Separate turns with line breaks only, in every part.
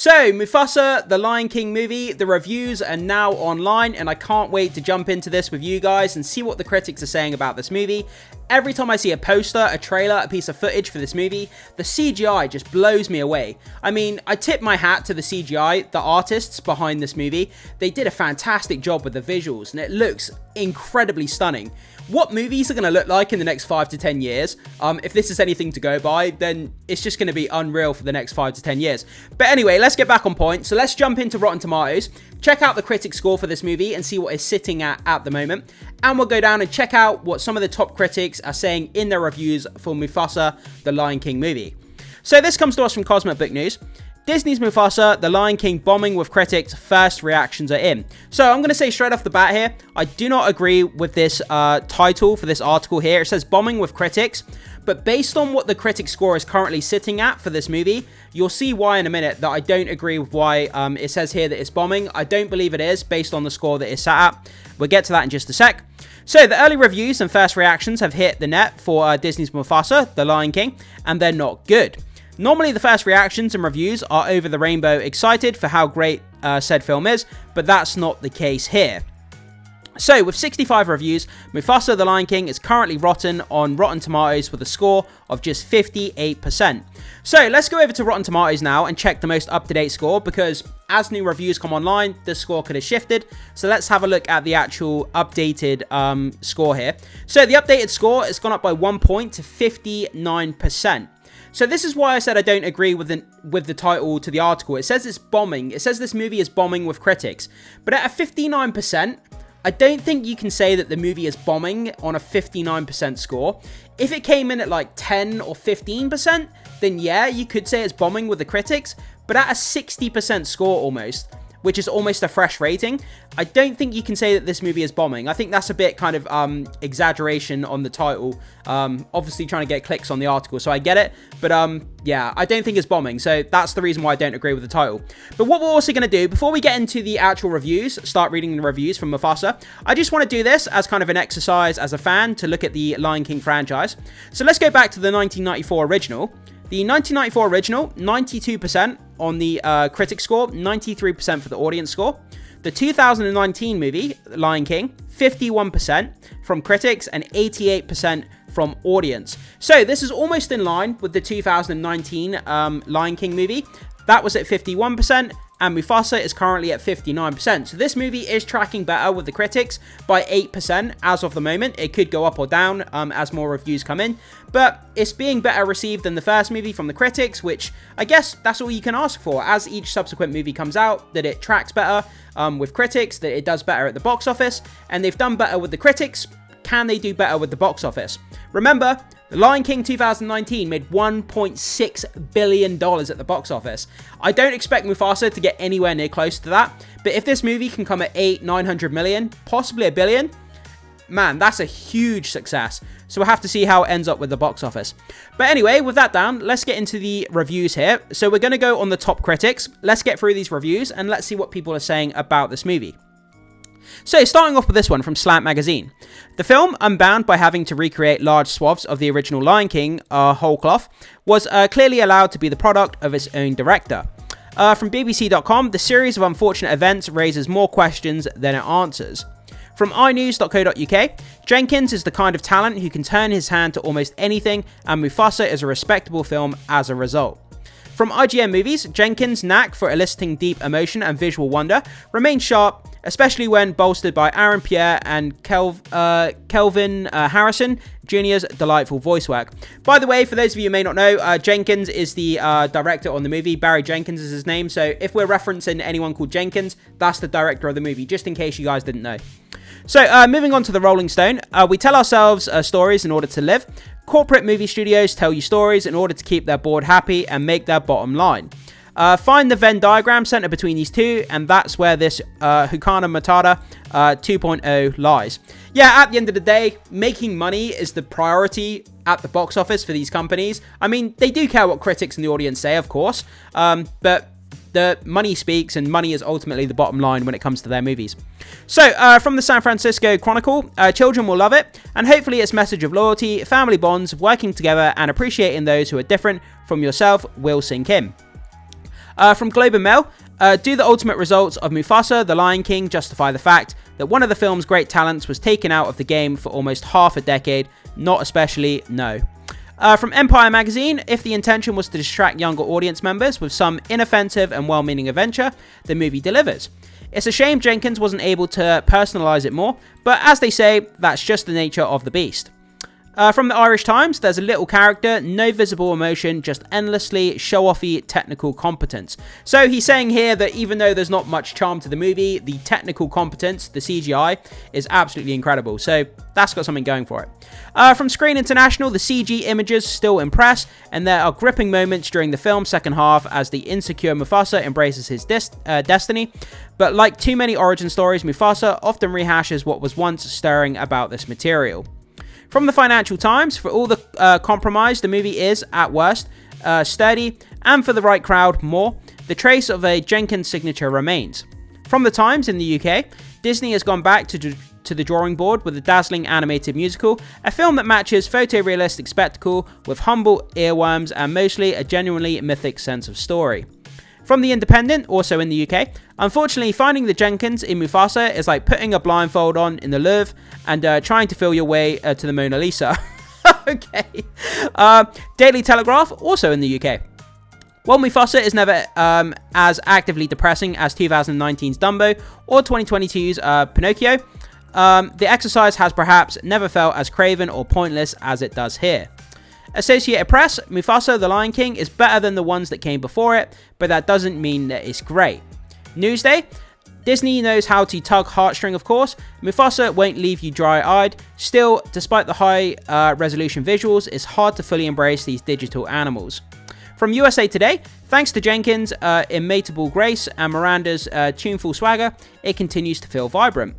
So, Mufasa, the Lion King movie, the reviews are now online, and I can't wait to jump into this with you guys and see what the critics are saying about this movie. Every time I see a poster, a trailer, a piece of footage for this movie, the CGI just blows me away. I mean, I tip my hat to the CGI, the artists behind this movie. They did a fantastic job with the visuals, and it looks incredibly stunning. What movies are going to look like in the next 5 to 10 years? If this is anything to go by, then it's just going to be unreal for the next 5 to 10 years. But anyway, let's get back on point. So let's jump into Rotten Tomatoes, check out the critic score for this movie and see what it's sitting at the moment. And we'll go down and check out what some of the top critics are saying in their reviews for Mufasa, the Lion King movie. So this comes to us from Cosmic Book News. Disney's Mufasa, The Lion King bombing with critics, first reactions are in. So I'm going to say straight off the bat here, I do not agree with this title for this article here. It says bombing with critics, but based on what the critic score is currently sitting at for this movie, you'll see why in a minute that I don't agree with why it says here that it's bombing. I don't believe it is based on the score that it's sat at. We'll get to that in just a sec. So the early reviews and first reactions have hit the net for Disney's Mufasa, The Lion King, and they're not good. Normally, the first reactions and reviews are over the rainbow excited for how great said film is, but that's not the case here. So, with 65 reviews, Mufasa the Lion King is currently rotten on Rotten Tomatoes with a score of just 58%. So, let's go over to Rotten Tomatoes now and check the most up-to-date score, because as new reviews come online, the score could have shifted. So, let's have a look at the actual updated score here. So, the updated score has gone up by 1 point to 59%. So this is why I said I don't agree with the title to the article. It says it's bombing. It says this movie is bombing with critics. But at a 59%, I don't think you can say that the movie is bombing on a 59% score. If it came in at like 10 or 15%, then yeah, you could say it's bombing with the critics. But at a 60% score almost, which is almost a fresh rating, I don't think you can say that this movie is bombing. I think that's a bit kind of exaggeration on the title. Obviously trying to get clicks on the article, so I get it. But yeah, I don't think it's bombing. So that's the reason why I don't agree with the title. But what we're also going to do, before we get into the actual reviews, start reading the reviews from Mufasa, I just want to do this as kind of an exercise as a fan to look at the Lion King franchise. So let's go back to the 1994 original. The 1994 original, 92% on the critic score, 93% for the audience score. The 2019 movie, Lion King, 51% from critics and 88% from audience. So this is almost in line with the 2019 Lion King movie. That was at 51%. And Mufasa is currently at 59%. So this movie is tracking better with the critics by 8% as of the moment. It could go up or down as more reviews come in. But it's being better received than the first movie from the critics, which I guess that's all you can ask for. As each subsequent movie comes out, that it tracks better with critics, that it does better at the box office. And they've done better with the critics. Can they do better with the box office? Remember, The Lion King 2019 made $1.6 billion at the box office. I don't expect Mufasa to get anywhere near close to that, but if this movie can come at 800-900 million, possibly $1 billion, man, that's a huge success. So we'll have to see how it ends up with the box office. But anyway, with that down, let's get into the reviews here. So we're going to go on the top critics. Let's get through these reviews and let's see what people are saying about this movie. So, starting off with this one from Slant Magazine. The film, unbound by having to recreate large swaths of the original Lion King whole cloth, was clearly allowed to be the product of its own director. From BBC.com, the series of unfortunate events raises more questions than it answers. From inews.co.uk, Jenkins is the kind of talent who can turn his hand to almost anything, and Mufasa is a respectable film as a result. From IGN Movies, Jenkins' knack for eliciting deep emotion and visual wonder remains sharp, especially when bolstered by Aaron Pierre and Kelvin Harrison Jr.'s delightful voice work. By the way, for those of you who may not know, Jenkins is the director on the movie. Barry Jenkins is his name, so if we're referencing anyone called Jenkins, that's the director of the movie, just in case you guys didn't know. So, moving on to the Rolling Stone, we tell ourselves stories in order to live. Corporate movie studios tell you stories in order to keep their board happy and make their bottom line. Find the Venn diagram center between these two, and that's where this Hakuna Matata 2.0 lies. Yeah, at the end of the day, making money is the priority at the box office for these companies. I mean, they do care what critics and the audience say, of course, but the money speaks, and money is ultimately the bottom line when it comes to their movies. So, from the San Francisco Chronicle, children will love it, and hopefully its message of loyalty, family bonds, working together, and appreciating those who are different from yourself will sink in. From Globe and Mail, do the ultimate results of Mufasa, The Lion King justify the fact that one of the film's great talents was taken out of the game for almost half a decade? Not especially, no. From Empire Magazine, if the intention was to distract younger audience members with some inoffensive and well-meaning adventure, the movie delivers. It's a shame Jenkins wasn't able to personalise it more, but as they say, that's just the nature of the beast. From the Irish Times, there's a little character, no visible emotion, just endlessly show-offy technical competence. So he's saying here that even though there's not much charm to the movie, the technical competence, the CGI, is absolutely incredible. So that's got something going for it. From Screen International, the CG images still impress, and there are gripping moments during the film's second half as the insecure Mufasa embraces his destiny. But like too many origin stories, Mufasa often rehashes what was once stirring about this material. From the Financial Times, for all the compromise the movie is, at worst, sturdy, and for the right crowd, more, the trace of a Jenkins signature remains. From the Times in the UK, Disney has gone back to the drawing board with a dazzling animated musical, a film that matches photorealistic spectacle with humble earworms and mostly a genuinely mythic sense of story. From The Independent, also in the UK, unfortunately finding the Jenkins in Mufasa is like putting a blindfold on in the Louvre and trying to feel your way to the Mona Lisa. Okay. Daily Telegraph, also in the UK. While Mufasa is never as actively depressing as 2019's Dumbo or 2022's Pinocchio, the exercise has perhaps never felt as craven or pointless as it does here. Associated Press, Mufasa, The Lion King is better than the ones that came before it, but that doesn't mean that it's great. Newsday, Disney knows how to tug heartstring, of course. Mufasa won't leave you dry-eyed. Still, despite the high-resolution visuals, it's hard to fully embrace these digital animals. From USA Today, thanks to Jenkins' imitable grace and Miranda's tuneful swagger, it continues to feel vibrant.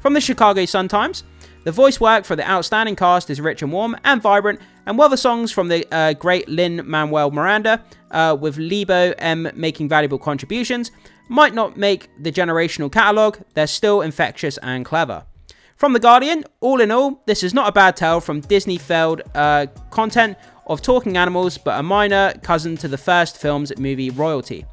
From the Chicago Sun-Times, the voice work for the outstanding cast is rich and warm and vibrant, and while the songs from the great Lin-Manuel Miranda, with Lebo M making valuable contributions, might not make the generational catalogue, they're still infectious and clever. From The Guardian, all in all, this is not a bad tale from Disney-failed content of talking animals, but a minor cousin to the first film's movie royalty.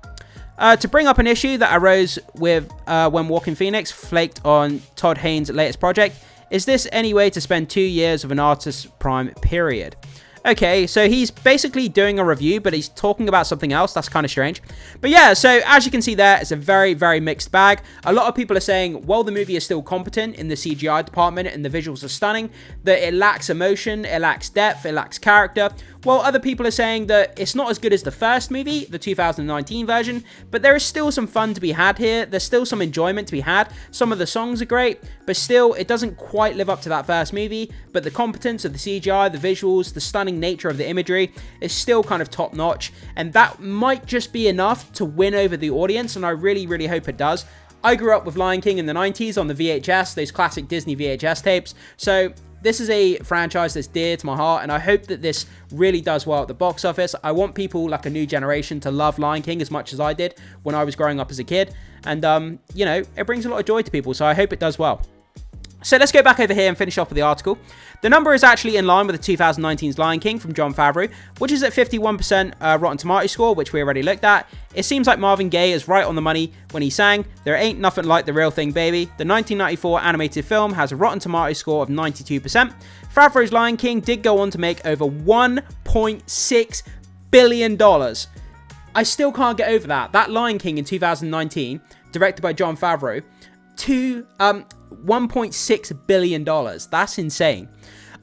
To bring up an issue that arose with when Walking Phoenix flaked on Todd Haynes' latest project, is this any way to spend 2 years of an artist's prime period? Okay, so he's basically doing a review, but he's talking about something else. That's kind of strange. But yeah, so as you can see there, it's a very, very mixed bag. A lot of people are saying, while the movie is still competent in the CGI department and the visuals are stunning, that it lacks emotion, it lacks depth, it lacks character. While other people are saying that it's not as good as the first movie, the 2019 version, but there is still some fun to be had here. There's still some enjoyment to be had. Some of the songs are great, but still, it doesn't quite live up to that first movie. But the competence of the CGI, the visuals, the stunning nature of the imagery is still kind of top notch. And that might just be enough to win over the audience, and I really, really hope it does. I grew up with Lion King in the 90s on the VHS, those classic Disney VHS tapes. So this is a franchise that's dear to my heart, and I hope that this really does well at the box office. I want people like a new generation to love Lion King as much as I did when I was growing up as a kid. And, you know, it brings a lot of joy to people, so I hope it does well. So let's go back over here and finish off with the article. The number is actually in line with the 2019's Lion King from Jon Favreau, which is at 51% Rotten Tomatoes score, which we already looked at. It seems like Marvin Gaye is right on the money when he sang, "There ain't nothing like the real thing, baby." The 1994 animated film has a Rotten Tomatoes score of 92%. Favreau's Lion King did go on to make over $1.6 billion. I still can't get over that. That Lion King in 2019, directed by Jon Favreau, to $1.6 billion. That's insane.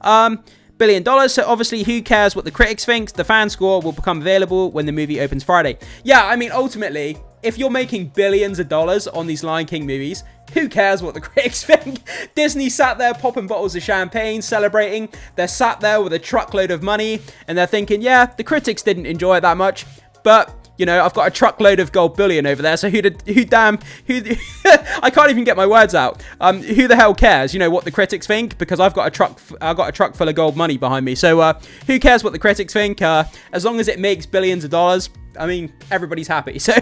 $1 billion. So obviously, who cares what the critics think? The fan score will become available when the movie opens Friday. Yeah, I mean, ultimately, if you're making billions of dollars on these Lion King movies, who cares what the critics think? Disney sat there popping bottles of champagne, celebrating. They're sat there with a truckload of money, and they're thinking, yeah, the critics didn't enjoy it that much, but you know, I've got a truckload of gold bullion over there, so who I can't even get my words out. Who the hell cares, you know, what the critics think? Because I've got a truck full of gold money behind me. So who cares what the critics think? As long as it makes billions of dollars, I mean, everybody's happy. So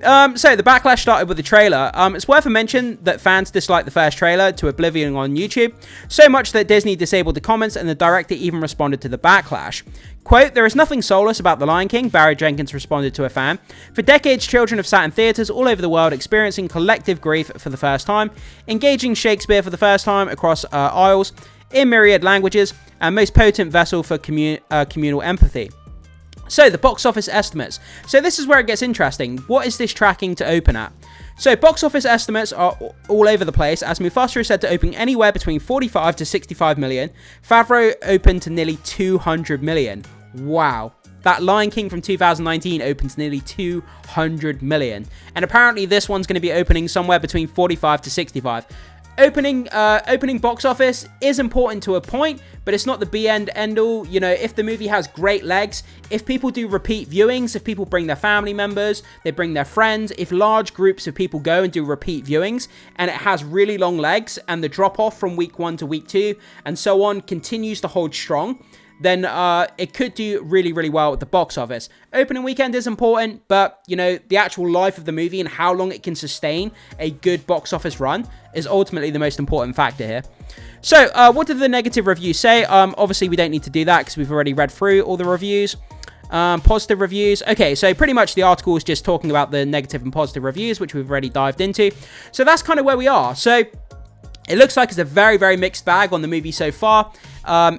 So the backlash started with the trailer. It's worth a mention that fans disliked the first trailer to oblivion on YouTube, so much that Disney disabled the comments and the director even responded to the backlash. Quote, "There is nothing soulless about The Lion King," Barry Jenkins responded to a fan. "For decades, children have sat in theatres all over the world experiencing collective grief for the first time, engaging Shakespeare for the first time across aisles, in myriad languages, and most potent vessel for communal empathy." So, the box office estimates. So this is where it gets interesting. What is this tracking to open at? So, box office estimates are all over the place, as Mufasa is said to open anywhere between 45 to 65 million. Favreau opened to nearly 200 million. Wow. That Lion King from 2019 opens nearly 200 million. And apparently this one's going to be opening somewhere between 45 to 65. Opening box office is important to a point, but it's not the be-end all. You know, if the movie has great legs, if people do repeat viewings, if people bring their family members, they bring their friends, if large groups of people go and do repeat viewings, and it has really long legs, and the drop-off from week 1 to week 2, and so on, continues to hold strong, then it could do really, really well at the box office. Opening weekend is important, but, you know, the actual life of the movie and how long it can sustain a good box office run is ultimately the most important factor here. So, what did the negative reviews say? Obviously, we don't need to do that because we've already read through all the reviews. Positive reviews. Okay, so pretty much the article is just talking about the negative and positive reviews, which we've already dived into. So that's kind of where we are. So it looks like it's a very, very mixed bag on the movie so far.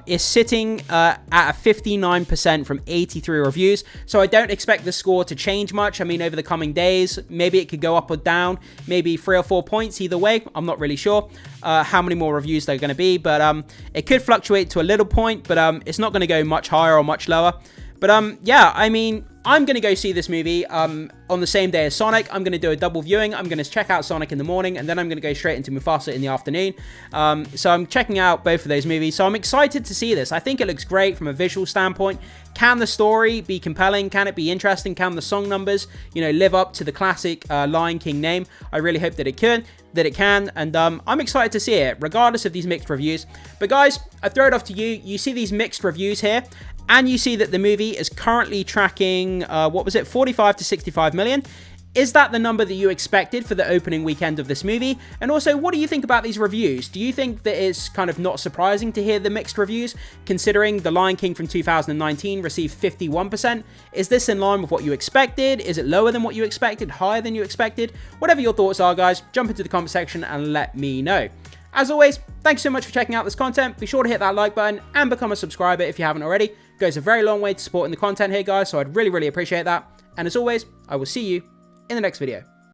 It's sitting at a 59% from 83 reviews, so I don't expect the score to change much. I mean, over the coming days, maybe it could go up or down, maybe 3 or 4 points either way. I'm not really sure how many more reviews there are going to be, but it could fluctuate to a little point, but it's not going to go much higher or much lower. But yeah, I mean, I'm going to go see this movie on the same day as Sonic. I'm going to do a double viewing. I'm going to check out Sonic in the morning, and then I'm going to go straight into Mufasa in the afternoon. So I'm checking out both of those movies. So I'm excited to see this. I think it looks great from a visual standpoint. Can the story be compelling? Can it be interesting? Can the song numbers, you know, live up to the classic Lion King name? I really hope that it can. And I'm excited to see it, regardless of these mixed reviews. But guys, I throw it off to you. You see these mixed reviews here, and you see that the movie is currently tracking, 45 to 65 million. Is that the number that you expected for the opening weekend of this movie? And also, what do you think about these reviews? Do you think that it's kind of not surprising to hear the mixed reviews, considering The Lion King from 2019 received 51%? Is this in line with what you expected? Is it lower than what you expected? Higher than you expected? Whatever your thoughts are, guys, jump into the comment section and let me know. As always, thanks so much for checking out this content. Be sure to hit that like button and become a subscriber if you haven't already. It goes a very long way to supporting the content here, guys, so I'd really, really appreciate that. And as always, I will see you in the next video.